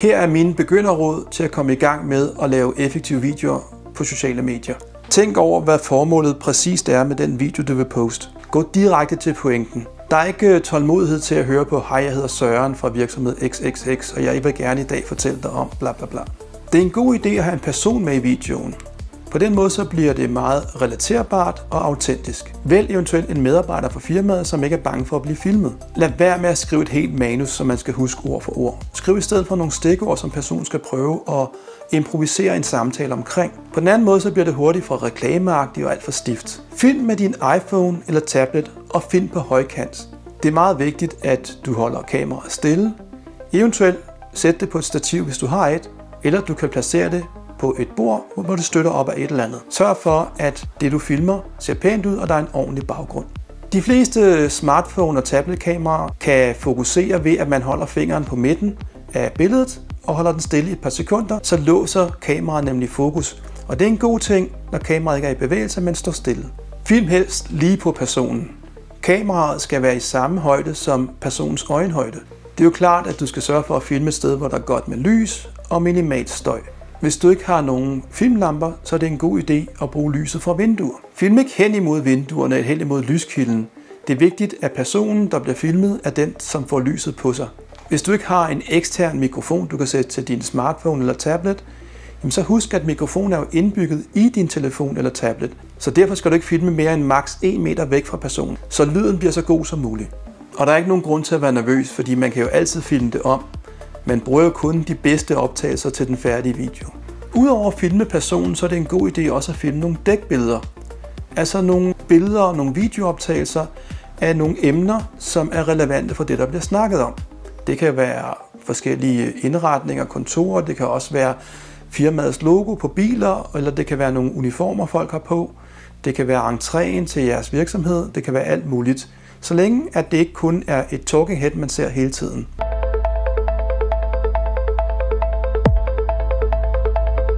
Her er mine begynderråd til at komme i gang med at lave effektive videoer på sociale medier. Tænk over, hvad formålet præcist er med den video, du vil poste. Gå direkte til pointen. Der er ikke tålmodighed til at høre på, hej, jeg hedder Søren fra virksomhed XXX, og jeg vil gerne i dag fortælle dig om bla bla bla. Det er en god idé at have en person med i videoen. På den måde så bliver det meget relaterbart og autentisk. Vælg eventuelt en medarbejder fra firmaet, som ikke er bange for at blive filmet. Lad være med at skrive et helt manus, som man skal huske ord for ord. Skriv i stedet for nogle stikord, som personen skal prøve at improvisere en samtale omkring. På den anden måde så bliver det hurtigt for reklameagtigt og alt for stift. Film med din iPhone eller tablet og film på højkant. Det er meget vigtigt, at du holder kameraet stille. Eventuelt sæt det på et stativ, hvis du har et, eller du kan placere det på et bord, hvor du støtter op af et eller andet. Sørg for, at det du filmer ser pænt ud, og der er en ordentlig baggrund. De fleste smartphone- og tabletkameraer kan fokusere ved, at man holder fingeren på midten af billedet og holder den stille i et par sekunder, så låser kameraet nemlig fokus. Og det er en god ting, når kameraet ikke er i bevægelse, men står stille. Film helst lige på personen. Kameraet skal være i samme højde som personens øjenhøjde. Det er jo klart, at du skal sørge for at filme et sted, hvor der er godt med lys og minimalt støj. Hvis du ikke har nogen filmlamper, så er det en god idé at bruge lyset fra vinduer. Film ikke hen imod vinduerne eller hen imod lyskilden. Det er vigtigt, at personen, der bliver filmet, er den, som får lyset på sig. Hvis du ikke har en ekstern mikrofon, du kan sætte til din smartphone eller tablet, så husk, at mikrofonen er jo indbygget i din telefon eller tablet. Så derfor skal du ikke filme mere end maks 1 meter væk fra personen, så lyden bliver så god som muligt. Og der er ikke nogen grund til at være nervøs, fordi man kan jo altid filme det om. Man bruger jo kun de bedste optagelser til den færdige video. Udover at filme personen, så er det en god idé også at filme nogle dækbilleder. Altså nogle billeder og nogle videooptagelser af nogle emner, som er relevante for det, der bliver snakket om. Det kan være forskellige indretninger, kontorer, det kan også være firmaets logo på biler, eller det kan være nogle uniformer, folk har på. Det kan være entréen til jeres virksomhed, det kan være alt muligt. Så længe at det ikke kun er et talking head, man ser hele tiden.